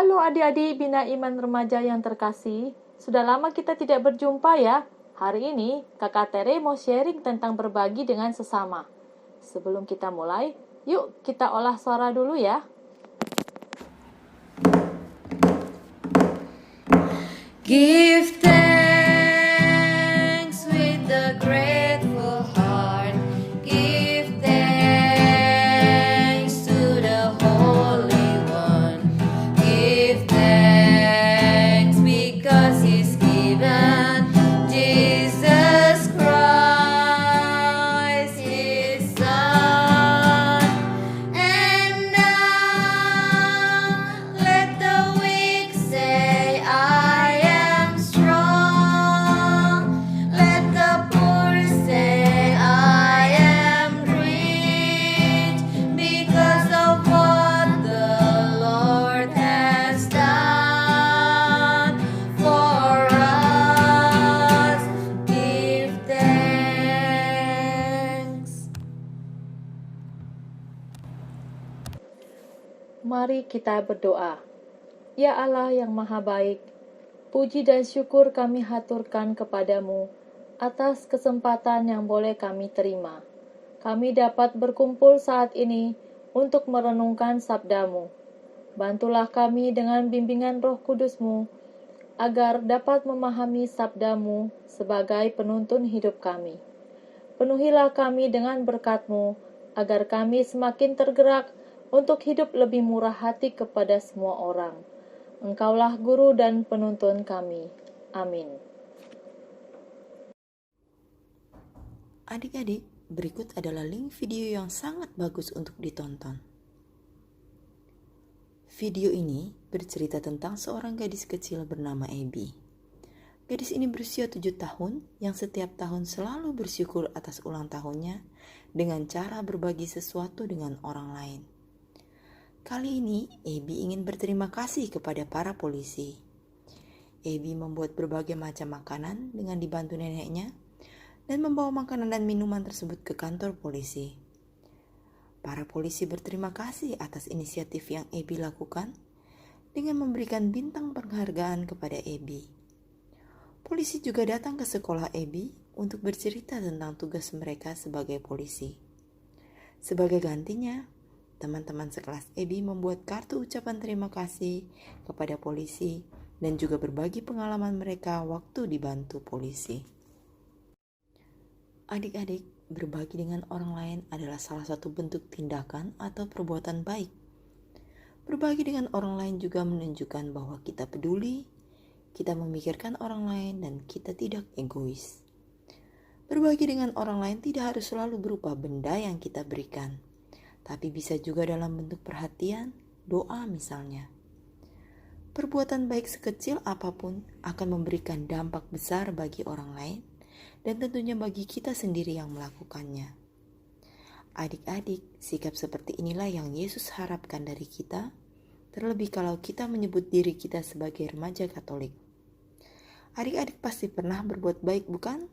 Halo adik-adik Bina Iman Remaja yang terkasih, sudah lama kita tidak berjumpa ya. Hari ini Kakak Tere mau sharing tentang berbagi dengan sesama. Sebelum kita mulai, yuk kita olah suara dulu ya. Give thanks with a grateful heart. Give thanks to the Holy One. Give thanks because He's given Jesus Christ, His Son. And now let the weak say, I am strong. Let the poor say, I am rich because of what the Lord has done for us. Give thanks. Mari kita berdoa. Ya Allah yang maha baik, puji dan syukur kami haturkan kepadamu atas kesempatan yang boleh kami terima. Kami dapat berkumpul saat ini untuk merenungkan sabdamu. Bantulah kami dengan bimbingan Roh Kudus-Mu, agar dapat memahami sabdamu sebagai penuntun hidup kami. Penuhilah kami dengan berkat-Mu, agar kami semakin tergerak untuk hidup lebih murah hati kepada semua orang. Engkaulah guru dan penuntun kami. Amin. Adik-adik, berikut adalah link video yang sangat bagus untuk ditonton. Video ini bercerita tentang seorang gadis kecil bernama Abby. Gadis ini berusia 7 tahun yang setiap tahun selalu bersyukur atas ulang tahunnya dengan cara berbagi sesuatu dengan orang lain. Kali ini, Abby ingin berterima kasih kepada para polisi. Abby membuat berbagai macam makanan dengan dibantu neneknya dan membawa makanan dan minuman tersebut ke kantor polisi. Para polisi berterima kasih atas inisiatif yang Abby lakukan dengan memberikan bintang penghargaan kepada Abby. Polisi juga datang ke sekolah Abby untuk bercerita tentang tugas mereka sebagai polisi. Sebagai gantinya, teman-teman sekelas Abby membuat kartu ucapan terima kasih kepada polisi dan juga berbagi pengalaman mereka waktu dibantu polisi. Adik-adik, berbagi dengan orang lain adalah salah satu bentuk tindakan atau perbuatan baik. Berbagi dengan orang lain juga menunjukkan bahwa kita peduli, kita memikirkan orang lain, dan kita tidak egois. Berbagi dengan orang lain tidak harus selalu berupa benda yang kita berikan, tapi bisa juga dalam bentuk perhatian, doa misalnya. Perbuatan baik sekecil apapun akan memberikan dampak besar bagi orang lain dan tentunya bagi kita sendiri yang melakukannya. Adik-adik, sikap seperti inilah yang Yesus harapkan dari kita, terlebih kalau kita menyebut diri kita sebagai remaja Katolik. Adik-adik pasti pernah berbuat baik, bukan?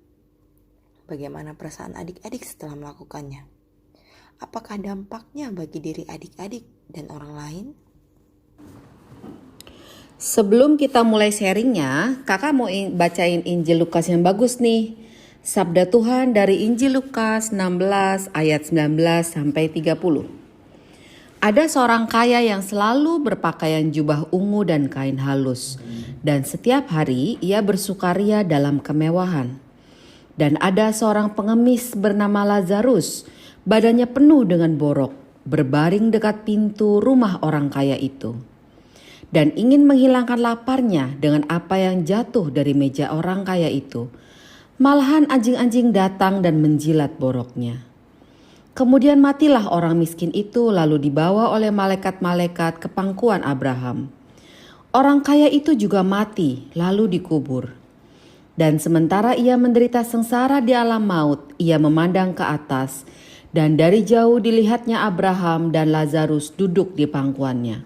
Bagaimana perasaan adik-adik setelah melakukannya? Apakah dampaknya bagi diri adik-adik dan orang lain? Sebelum kita mulai sharingnya, kakak mau bacain Injil Lukas yang bagus nih. Sabda Tuhan dari Injil Lukas 16 ayat 19 sampai 30. Ada seorang kaya yang selalu berpakaian jubah ungu dan kain halus, dan setiap hari ia bersukaria dalam kemewahan. Dan ada seorang pengemis bernama Lazarus, badannya penuh dengan borok, berbaring dekat pintu rumah orang kaya itu. Dan ingin menghilangkan laparnya dengan apa yang jatuh dari meja orang kaya itu, malahan anjing-anjing datang dan menjilat boroknya. Kemudian matilah orang miskin itu, lalu dibawa oleh malaikat-malaikat ke pangkuan Abraham. Orang kaya itu juga mati, lalu dikubur. Dan sementara ia menderita sengsara di alam maut, ia memandang ke atas, dan dari jauh dilihatnya Abraham dan Lazarus duduk di pangkuannya.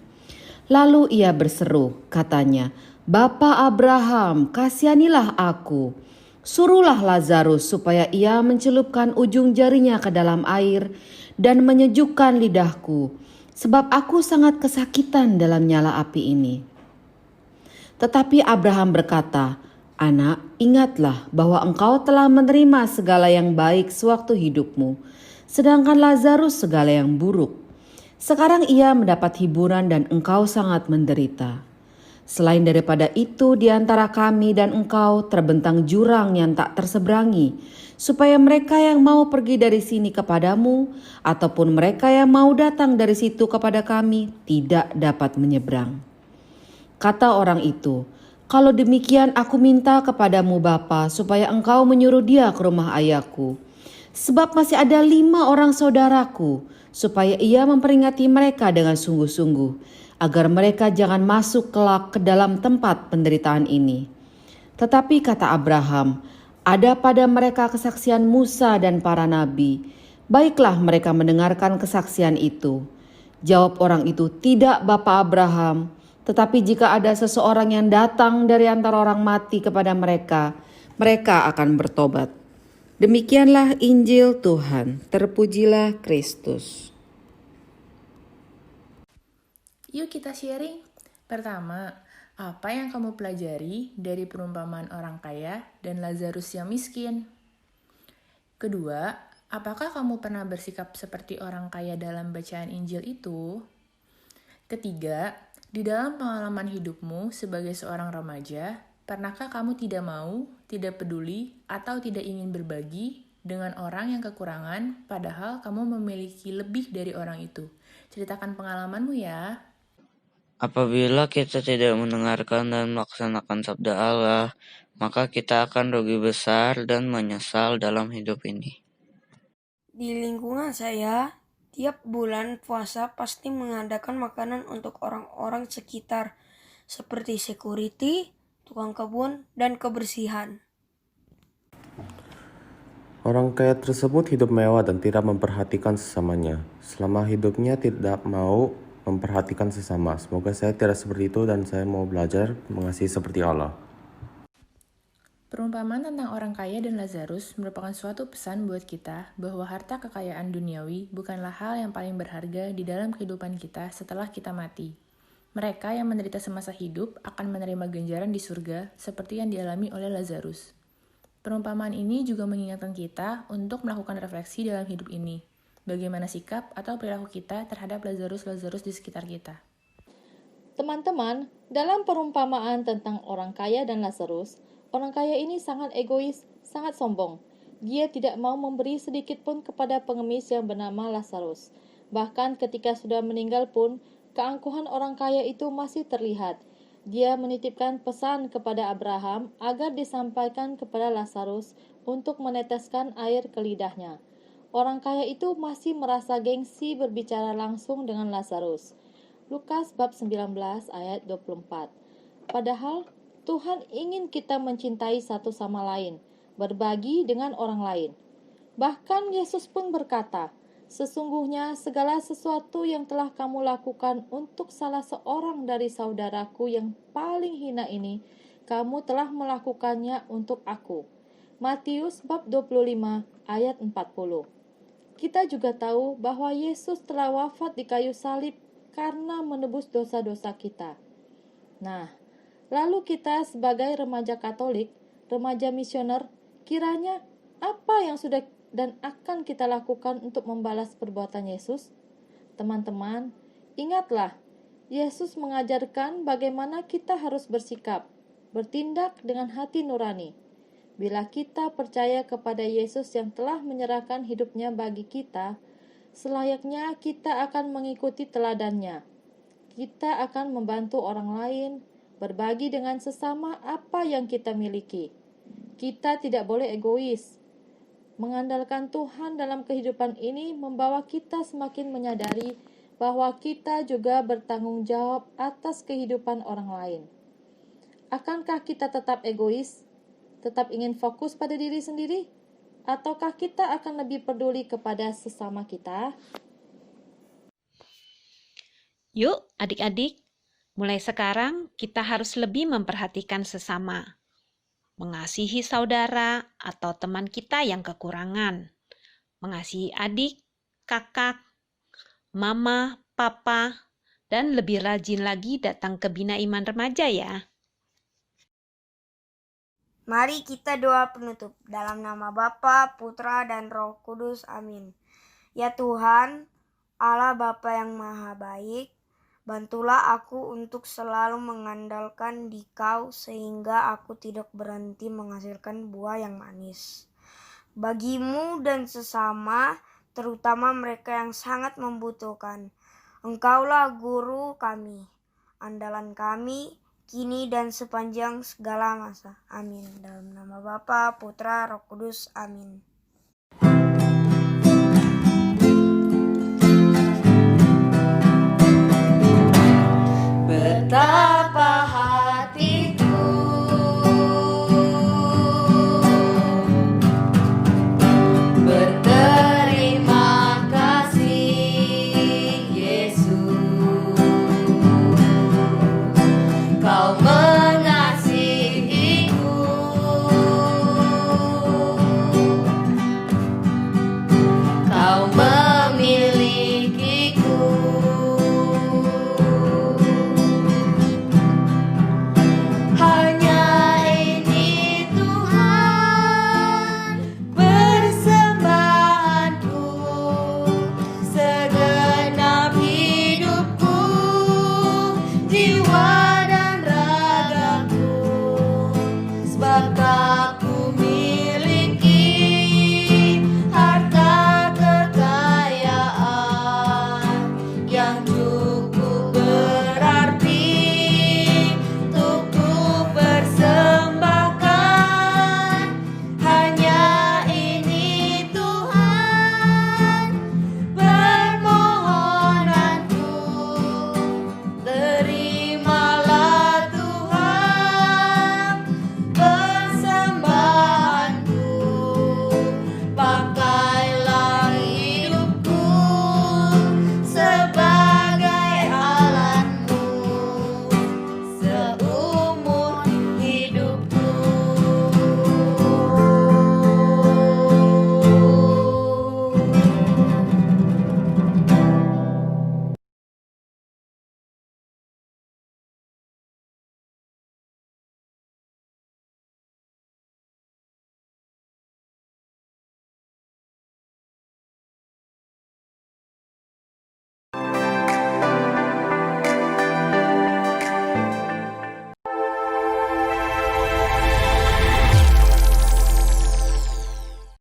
Lalu ia berseru, katanya, "Bapa Abraham, kasihanilah aku. Suruhlah Lazarus supaya ia mencelupkan ujung jarinya ke dalam air dan menyejukkan lidahku, sebab aku sangat kesakitan dalam nyala api ini." Tetapi Abraham berkata, "Anak, ingatlah bahwa engkau telah menerima segala yang baik sewaktu hidupmu, sedangkan Lazarus segala yang buruk. Sekarang ia mendapat hiburan dan engkau sangat menderita. Selain daripada itu, di antara kami dan engkau terbentang jurang yang tak terseberangi, supaya mereka yang mau pergi dari sini kepadamu, ataupun mereka yang mau datang dari situ kepada kami, tidak dapat menyeberang." Kata orang itu, "Kalau demikian aku minta kepadamu Bapa, supaya engkau menyuruh dia ke rumah ayahku. Sebab masih ada 5 orang saudaraku, supaya ia memperingati mereka dengan sungguh-sungguh, agar mereka jangan masuk kelak ke dalam tempat penderitaan ini." Tetapi kata Abraham, "Ada pada mereka kesaksian Musa dan para nabi. Baiklah mereka mendengarkan kesaksian itu." Jawab orang itu, "Tidak, Bapa Abraham. Tetapi jika ada seseorang yang datang dari antara orang mati kepada mereka, mereka akan bertobat." Demikianlah Injil Tuhan. Terpujilah Kristus. Yuk kita sharing. Pertama, apa yang kamu pelajari dari perumpamaan orang kaya dan Lazarus yang miskin? Kedua, apakah kamu pernah bersikap seperti orang kaya dalam bacaan Injil itu? Ketiga, di dalam pengalaman hidupmu sebagai seorang remaja, pernahkah kamu tidak mau, tidak peduli, atau tidak ingin berbagi dengan orang yang kekurangan, padahal kamu memiliki lebih dari orang itu? Ceritakan pengalamanmu ya. Apabila kita tidak mendengarkan dan melaksanakan sabda Allah, maka kita akan rugi besar dan menyesal dalam hidup ini. Di lingkungan saya, tiap bulan puasa pasti mengadakan makanan untuk orang-orang sekitar, seperti security, tukang kebun, dan kebersihan. Orang kaya tersebut hidup mewah dan tidak memperhatikan sesamanya. Selama hidupnya tidak mau memperhatikan sesama. Semoga saya tidak seperti itu dan saya mau belajar mengasihi seperti Allah. Perumpamaan tentang orang kaya dan Lazarus merupakan suatu pesan buat kita bahwa harta kekayaan duniawi bukanlah hal yang paling berharga di dalam kehidupan kita setelah kita mati. Mereka yang menderita semasa hidup akan menerima ganjaran di surga seperti yang dialami oleh Lazarus. Perumpamaan ini juga mengingatkan kita untuk melakukan refleksi dalam hidup ini. Bagaimana sikap atau perilaku kita terhadap Lazarus-Lazarus di sekitar kita. Teman-teman, dalam perumpamaan tentang orang kaya dan Lazarus, orang kaya ini sangat egois, sangat sombong. Dia tidak mau memberi sedikit pun kepada pengemis yang bernama Lazarus. Bahkan ketika sudah meninggal pun, keangkuhan orang kaya itu masih terlihat. Dia menitipkan pesan kepada Abraham agar disampaikan kepada Lazarus untuk meneteskan air ke lidahnya. Orang kaya itu masih merasa gengsi berbicara langsung dengan Lazarus. Lukas bab 19 ayat 24. Padahal Tuhan ingin kita mencintai satu sama lain, berbagi dengan orang lain. Bahkan Yesus pun berkata, "Sesungguhnya segala sesuatu yang telah kamu lakukan untuk salah seorang dari saudaraku yang paling hina ini, kamu telah melakukannya untuk aku." Matius bab 25 ayat 40. Kita juga tahu bahwa Yesus telah wafat di kayu salib karena menebus dosa-dosa kita. Nah, lalu kita sebagai remaja Katolik, remaja misioner, kiranya apa yang sudah dan akan kita lakukan untuk membalas perbuatan Yesus? Teman-teman, ingatlah, Yesus mengajarkan bagaimana kita harus bersikap, bertindak dengan hati nurani. Bila kita percaya kepada Yesus yang telah menyerahkan hidupnya bagi kita, selayaknya kita akan mengikuti teladannya. Kita akan membantu orang lain, berbagi dengan sesama apa yang kita miliki. Kita tidak boleh egois. Mengandalkan Tuhan dalam kehidupan ini membawa kita semakin menyadari bahwa kita juga bertanggung jawab atas kehidupan orang lain. Akankah kita tetap egois? Tetap ingin fokus pada diri sendiri? Ataukah kita akan lebih peduli kepada sesama kita? Yuk adik-adik, mulai sekarang kita harus lebih memperhatikan sesama. Mengasihi saudara atau teman kita yang kekurangan. Mengasihi adik, kakak, mama, papa, dan lebih rajin lagi datang ke Bina Iman Remaja ya. Mari kita doa penutup. Dalam nama Bapa, Putra, dan Roh Kudus. Amin. Ya Tuhan, Allah Bapa yang Maha Baik, bantulah aku untuk selalu mengandalkan Dikau sehingga aku tidak berhenti menghasilkan buah yang manis. Bagimu dan sesama, terutama mereka yang sangat membutuhkan. Engkaulah guru kami, andalan kami, kini dan sepanjang segala masa. Amin. Dalam nama Bapa, Putra, Roh Kudus. Amin. Betapa